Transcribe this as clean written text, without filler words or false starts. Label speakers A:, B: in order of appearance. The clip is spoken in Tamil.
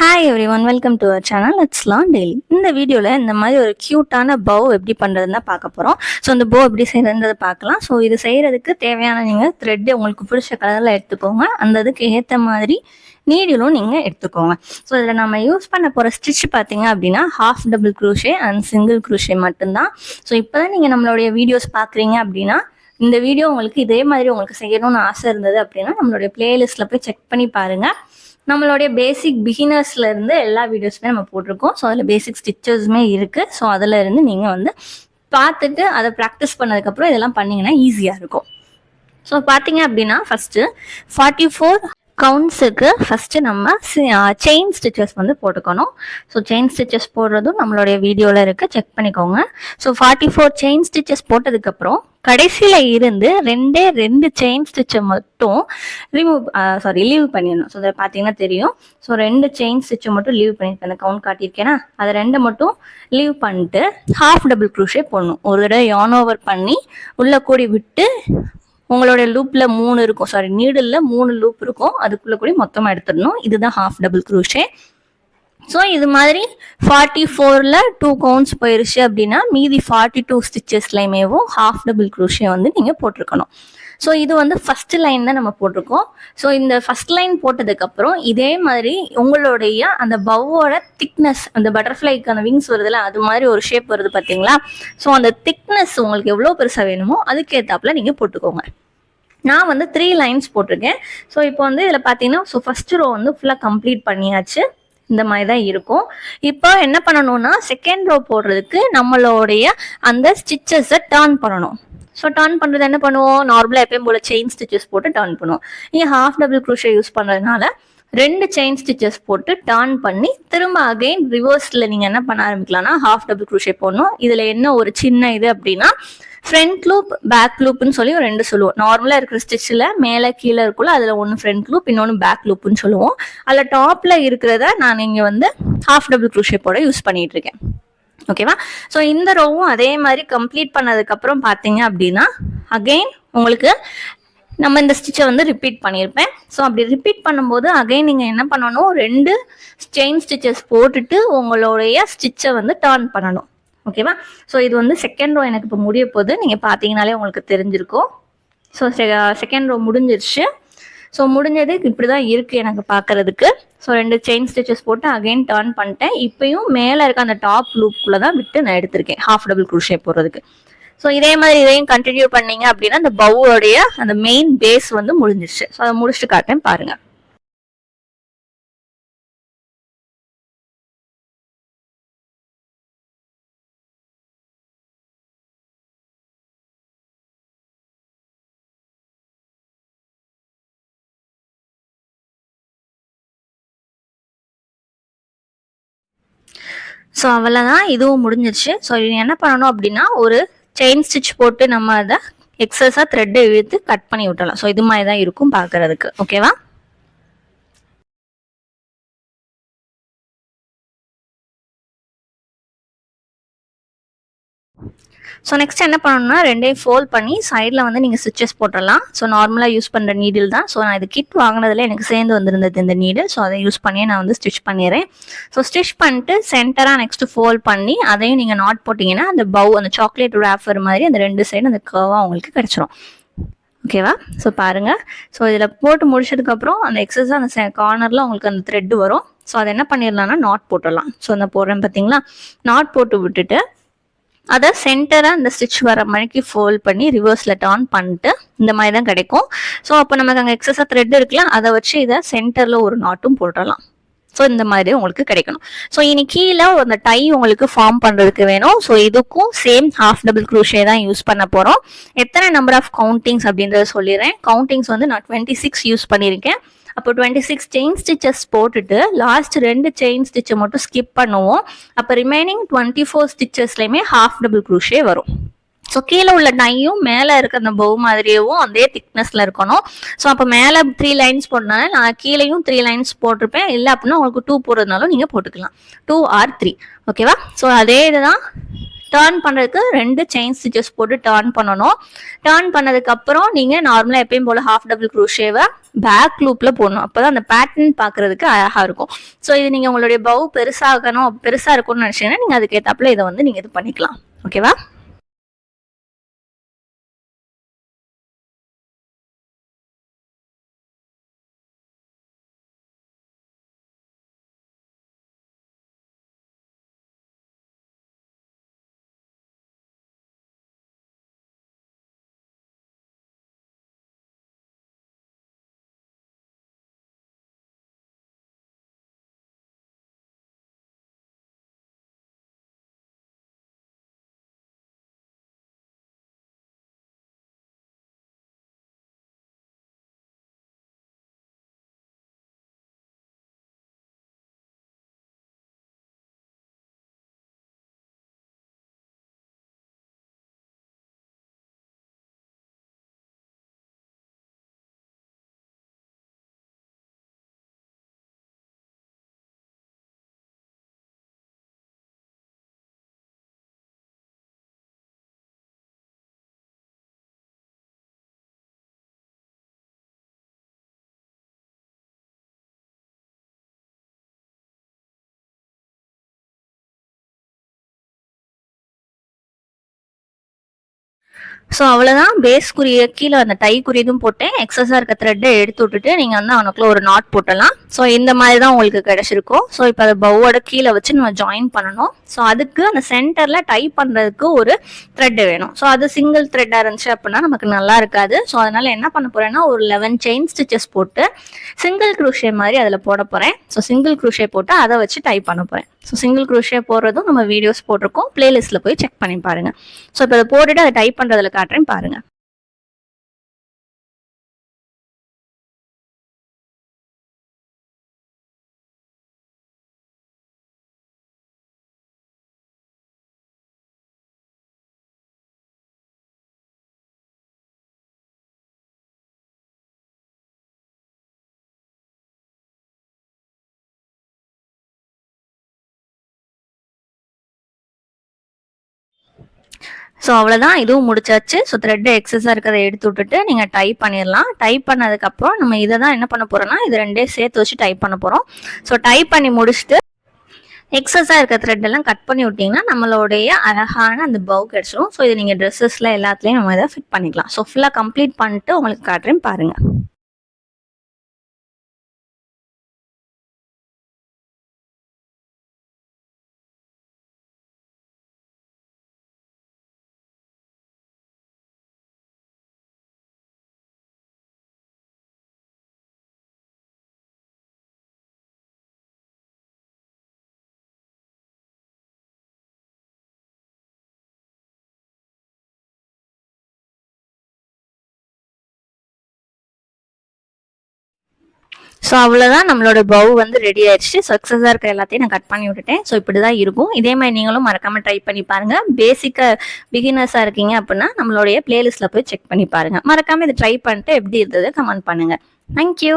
A: Hi everyone, welcome to our channel it's Lan Daily. இந்த வீடியோவில் இந்த மாதிரி ஒரு க்யூட்டான பவ் எப்படி பண்ணுறதுன்னு தான் பார்க்க போகிறோம். ஸோ இந்த பவ் எப்படி செய்யறதுன்றதை பார்க்கலாம். ஸோ இது செய்கிறதுக்கு தேவையான நீங்கள் த்ரெட்டு உங்களுக்கு பிடிச்ச கலரில் எடுத்துக்கோங்க. அந்த இதுக்கு ஏற்ற மாதிரி நீடிலும் நீங்கள் எடுத்துக்கோங்க. ஸோ இதில் நம்ம யூஸ் பண்ண போகிற ஸ்டிச் பார்த்தீங்க அப்படின்னா half double crochet and single crochet மட்டும்தான். ஸோ இப்போ தான் நீங்கள் நம்மளுடைய வீடியோஸ் பார்க்குறீங்க அப்படின்னா இந்த வீடியோ உங்களுக்கு இதே மாதிரி உங்களுக்கு செய்யணும்னு ஆசை இருந்தது அப்படின்னா நம்மளுடைய பிளேலிஸ்ட்டில் போய் செக் பண்ணி பாருங்கள். நம்மளுடைய பேசிக் பிகினர்ஸ்ல இருந்து எல்லா வீடியோஸுமே நம்ம போட்டிருக்கோம். ஸோ அதில் பேசிக் ஸ்டிச்சஸுமே இருக்குது. ஸோ அதில் இருந்து நீங்கள் வந்து பார்த்துட்டு அதை ப்ராக்டிஸ் பண்ணதுக்கப்புறம் இதெல்லாம் பண்ணிங்கன்னா ஈஸியாக இருக்கும். ஸோ பார்த்தீங்க அப்படின்னா ஃபஸ்ட்டு 44 கவுண்ட்ஸுக்கு ஃபஸ்ட்டு நம்ம செயின் ஸ்டிச்சஸ் வந்து போட்டுக்கணும். ஸோ செயின் ஸ்டிச்சஸ் போடுறதும் நம்மளுடைய வீடியோவில் இருக்குது, செக் பண்ணிக்கோங்க. ஸோ 44 செயின் ஸ்டிச்சஸ் போட்டதுக்கப்புறம் கடைசியில் இருந்து ரெண்டு செயின் ஸ்டிச்சை மட்டும் லீவ் பண்ணிடணும். ஸோ இதில் பார்த்தீங்கன்னா தெரியும். ஸோ 2 செயின் ஸ்டிச்சை மட்டும் லீவ் பண்ணியிருக்கேன். அந்த கவுண்ட் காட்டியிருக்கேன்னா அதை 2 மட்டும் லீவ் பண்ணிட்டு ஹாஃப் டபுள் க்ரூஷே போடணும். ஒரு தடவை யார்ன் ஓவர் பண்ணி உள்ளே கூடி விட்டு உங்களுடைய லூப்பில் 3 இருக்கும், நீடில் 3 லூப் இருக்கும், அதுக்குள்ளே கூட மொத்தமாக எடுத்துடணும். இதுதான் ஹாஃப் டபுள் க்ரூஷே. ஸோ இது மாதிரி 44ல் 2 கவுண்ட்ஸ் போயிருச்சு அப்படின்னா மீதி 42 ஸ்டிச்சஸ்லையுமேவும் ஹாஃப் டபுள் க்ரூஷே வந்து நீங்கள் போட்டிருக்கணும். ஸோ இது வந்து ஃபர்ஸ்ட் லைன் தான் நம்ம போட்டிருக்கோம். ஸோ இந்த ஃபர்ஸ்ட் லைன் போட்டதுக்கப்புறம் இதே மாதிரி உங்களுடைய அந்த பவ்வோட திக்னஸ், அந்த பட்டர்ஃப்ளைக்கு அந்த விங்ஸ் வருதுல அது மாதிரி ஒரு ஷேப் வருது பார்த்தீங்களா. ஸோ அந்த திக்னஸ் உங்களுக்கு எவ்வளோ பெருசாக வேணுமோ அதுக்கேற்றாப்புல நீங்கள் போட்டுக்கோங்க. நான் வந்து 3 லைன்ஸ் போட்டிருக்கேன். ஸோ இப்போ வந்து இதில் பார்த்தீங்கன்னா ஃபர்ஸ்ட் ரோ வந்து ஃபுல்லாக கம்ப்ளீட் பண்ணியாச்சு. இந்த மாதிரி தான் இருக்கும். இப்போ என்ன பண்ணணும்னா செகண்ட் ரோ போடுறதுக்கு நம்மளுடைய அந்த ஸ்டிச்சஸை டர்ன் பண்ணணும். ஸோ டர்ன் பண்ணுறது என்ன பண்ணுவோம், நார்மலாக எப்பயும் போல செயின் ஸ்டிச்சஸ் போட்டு டர்ன் பண்ணுவோம். நீங்கள் ஹாஃப் டபுள் க்ரூஷே யூஸ் பண்ணுறதுனால 2 செயின் ஸ்டிச்சஸ் போட்டு டர்ன் பண்ணி திரும்ப அகைன் ரிவர்ஸில் நீங்கள் என்ன பண்ண ஆரம்பிக்கலாம்னா ஹாஃப் டபுள் க்ரூஷே போடணும். இதில் என்ன ஒரு சின்ன இது அப்படின்னா ஃப்ரண்ட் லூப் பேக் லூப்னு சொல்லி ஒரு 2 சொல்லுவோம். நார்மலாக இருக்கிற ஸ்டிச்சில் மேலே கீழே இருக்குள்ள அதில் ஒன்று ஃப்ரண்ட் லூப், இன்னொன்று பேக் லூப்னு சொல்லுவோம். அதில் டாப்பில் இருக்கிறத நான் இங்கே வந்து ஹாஃப் டபுள் க்ரூஷே போட யூஸ் பண்ணிட்டு இருக்கேன். ஓகேவா. ஸோ இந்த ரோவும் அதே மாதிரி கம்ப்ளீட் பண்ணதுக்கப்புறம் பார்த்தீங்க அப்படின்னா அகெயின் உங்களுக்கு நம்ம இந்த ஸ்டிச்சை வந்து ரிப்பீட் பண்ணியிருப்பேன். ஸோ அப்படி ரிப்பீட் பண்ணும்போது அகைன் நீங்கள் என்ன பண்ணணும், 2 செயின் ஸ்டிச்சஸ் போட்டுட்டு உங்களுடைய ஸ்டிச்சை வந்து டர்ன் பண்ணணும். ஓகேவா. ஸோ இது வந்து செகண்ட் ரோ எனக்கு இப்போ முடிய போகுது, நீங்கள் பார்த்தீங்கனாலே உங்களுக்கு தெரிஞ்சிருக்கும். ஸோ செகண்ட் ரோ முடிஞ்சிருச்சு. ஸோ முடிஞ்சது இப்படி தான் இருக்குது எனக்கு பார்க்குறதுக்கு. ஸோ 2 செயின் ஸ்டிச்சஸ் போட்டு அகைன் டர்ன் பண்ணிட்டேன். இப்பயும் மேலே இருக்க அந்த டாப் லூப்புக்குள்ளே தான் விட்டு நான் எடுத்திருக்கேன் ஹாஃப் டபுள் க்ரூஷே போடுறதுக்கு. ஸோ இதே மாதிரி இதையும் கண்டினியூ பண்ணீங்க அப்படின்னா அந்த பவ்வோடைய அந்த மெயின் பேஸ் வந்து முடிஞ்சிருச்சு. ஸோ அதை முடிச்சுட்டு காட்டேன் பாருங்கள். ஸோ அவ்வளோதான், இதுவும் முடிஞ்சிருச்சு. ஸோ இது என்ன பண்ணணும் அப்படின்னா ஒரு செயின் ஸ்டிச் போட்டு நம்ம அதை எக்ஸஸாக த்ரெட்டை இழுத்து கட் பண்ணி விட்டலாம். ஸோ இது மாதிரி தான் இருக்கும் பார்க்குறதுக்கு. ஓகேவா. ஸோ நெக்ஸ்ட் என்ன பண்ணணும்னா 2ஐயும் ஃபோல்ட் பண்ணி சைடில் வந்து நீங்கள் ஸ்டிச்சஸ் போட்டுடலாம். ஸோ நார்மலாக யூஸ் பண்ணுற நீடில் தான். ஸோ நான் இது கிட் வாங்கினதில் எனக்கு சேர்ந்து வந்திருந்தது இந்த நீடில். ஸோ அதை யூஸ் பண்ணி நான் வந்து ஸ்டிச் பண்ணிடுறேன். ஸோ ஸ்டிச் பண்ணிட்டு சென்டராக நெக்ஸ்ட்டு ஃபோல்ட் பண்ணி அதையும் நீங்கள் நாட் போட்டிங்கன்னா அந்த பவ் அந்த சாக்லேட் ரேஃபர் மாதிரி அந்த 2 சைடு அந்த கர்வாக உங்களுக்கு கிடச்சிரும். ஓகேவா. ஸோ பாருங்கள். ஸோ இதில் போட்டு முடிச்சதுக்கப்புறம் அந்த எக்ஸஸாக அந்த கார்னரில் உங்களுக்கு அந்த த்ரெட்டு வரும். ஸோ அதை என்ன பண்ணிடலாம்னா நாட் போட்டுடலாம். ஸோ அந்த போடுறேன் பார்த்தீங்களா, நாட் போட்டு விட்டுட்டு அதை சென்டராக இந்த ஸ்டிச் வர மாதிரிக்கு ஃபோல்ட் பண்ணி ரிவர்ஸில் டர்ன் பண்ணிட்டு இந்த மாதிரி தான் கிடைக்கும். ஸோ அப்போ நமக்கு அங்கே எக்ஸஸாக த்ரெட் இருக்குல்ல அதை வச்சு இதை சென்டரில் ஒரு நாட்டும் போட்டுடலாம். ஸோ இந்த மாதிரி உங்களுக்கு கிடைக்கணும். ஸோ இனி கீழே அந்த டை உங்களுக்கு ஃபார்ம் பண்ணுறதுக்கு வேணும். ஸோ இதுக்கும் சேம் ஹாஃப் டபுள் க்ரூஷே தான் யூஸ் பண்ண போகிறோம். எத்தனை நம்பர் ஆஃப் கவுண்டிங்ஸ் அப்படின்றத சொல்லிடுறேன். கவுண்டிங்ஸ் வந்து நான் 26 யூஸ் பண்ணியிருக்கேன். அப்போ 26 செயின் ஸ்டிச்சஸ் போட்டுட்டு லாஸ்ட் 2 செயின் ஸ்டிச்சை மட்டும் ஸ்கிப் பண்ணுவோம். அப்போ ரிமைனிங் 24 ஸ்டிச்சஸ்லையுமே ஹாஃப் டபுள் க்ரூஷே வரும். ஸோ கீழே உள்ள டையும் மேலே இருக்க அந்த பவ் மாதிரியேவும் அதே திக்னஸில் இருக்கணும். ஸோ அப்போ மேலே 3 லைன்ஸ் போட்டனால நான் கீழேயும் 3 லைன்ஸ் போட்டிருப்பேன். இல்லை அப்படின்னா உங்களுக்கு 2 போடுறதுனாலும் நீங்கள் போட்டுக்கலாம், 2 or 3. ஓகேவா. ஸோ அதே இதுதான் டர்ன் பண்ணுறதுக்கு 2 செயின் ஸ்டிச்சஸ் போட்டு டர்ன் பண்ணணும். டர்ன் பண்ணதுக்கப்புறம் நீங்கள் நார்மலாக எப்பயும் போல் ஹாஃப் டபுள் க்ரோஷேவை பேக் லூப்பில் போடணும். அப்போ தான் அந்த பேட்டர்ன் பார்க்குறதுக்கு அழகாக இருக்கும். ஸோ இது நீங்கள் உங்களுடைய பவு பெருசாக இருக்கும்னு நினச்சிங்கன்னா நீங்கள் அதுக்கேற்றாப்புல இதை வந்து நீங்கள் இது பண்ணிக்கலாம். ஓகேவா? ஸோ அவ்வளோதான். பேஸ்க்குரிய கீழே அந்த டைக்குரியதும் போட்டேன். எக்ஸஸாக இருக்க த்ரெட்டை எடுத்து விட்டுட்டு நீங்கள் வந்து அவனுக்குள்ள ஒரு நாட் போட்டலாம். ஸோ இந்த மாதிரி தான் உங்களுக்கு கிடைச்சிருக்கும். ஸோ இப்போ அதை பவ்வோட கீழே வச்சு நம்ம ஜாயின் பண்ணணும். ஸோ அதுக்கு அந்த சென்டரில் டை பண்ணுறதுக்கு ஒரு த்ரெட் வேணும். ஸோ அது சிங்கிள் த்ரெட்டாக இருந்துச்சு அப்படின்னா நமக்கு நல்லா இருக்காது. ஸோ அதனால என்ன பண்ண போகிறேன்னா ஒரு 11 செயின் ஸ்டிச்சஸ் போட்டு சிங்கிள் க்ரூஷே மாதிரி அதில் போட போகிறேன். ஸோ சிங்கிள் க்ரூஷே போட்டு அதை வச்சு டை பண்ண போகிறேன். ஸோ சிங்கிள் க்ரூஷே போடுறதும் நம்ம வீடியோஸ் போட்டிருக்கோம், பிளேலிஸ்ட்டில் போய் செக் பண்ணி பாருங்கள். ஸோ இப்போ அதை போட்டுட்டு அதை டைப் பண்ணுறதுல காட்டுறேன் பாருங்க. ஸோ அவ்வளோதான், இதுவும் முடிச்சாச்சு. ஸோ த்ரெட் எக்ஸஸாக இருக்கிறத எடுத்து விட்டுட்டு நீங்கள் டைப் பண்ணிடலாம். டைப் பண்ணதுக்கப்புறம் நம்ம இதை தான் என்ன பண்ண போகிறோம்னா இது 2 சேர்த்து வச்சு டைப் பண்ண போகிறோம். ஸோ டைப் பண்ணி முடிச்சுட்டு எக்ஸஸாக இருக்க த்ரெட் எல்லாம் கட் பண்ணி விட்டிங்கன்னா நம்மளுடைய அழகான அந்த பவு கிடச்சிடும். ஸோ இது நீங்கள் ட்ரெஸ்ஸஸில் எல்லாத்துலேயும் நம்ம இதை ஃபிட் பண்ணிக்கலாம். ஸோ ஃபுல்லாக கம்ப்ளீட் பண்ணிட்டு உங்களுக்கு காட்டுறேன் பாருங்கள். ஸோ அவ்வளோதான், நம்மளோட பவு வந்து ரெடி ஆயிடுச்சு. சக்ஸஸாக இருக்கிற எல்லாத்தையும் நான் கட் பண்ணி விட்டுட்டேன். ஸோ இப்படி தான் இருக்கும். இதே மாதிரி நீங்களும் மறக்காமல் ட்ரை பண்ணி பாருங்கள். பேசிக்காக பிகினர்ஸாக இருக்கீங்க அப்படின்னா நம்மளுடைய பிளேலிஸ்ட்டில் போய் செக் பண்ணி பாருங்கள். மறக்காமல் இதை ட்ரை பண்ணிட்டு எப்படி இருந்தது கமெண்ட் பண்ணுங்கள். தேங்க்யூ.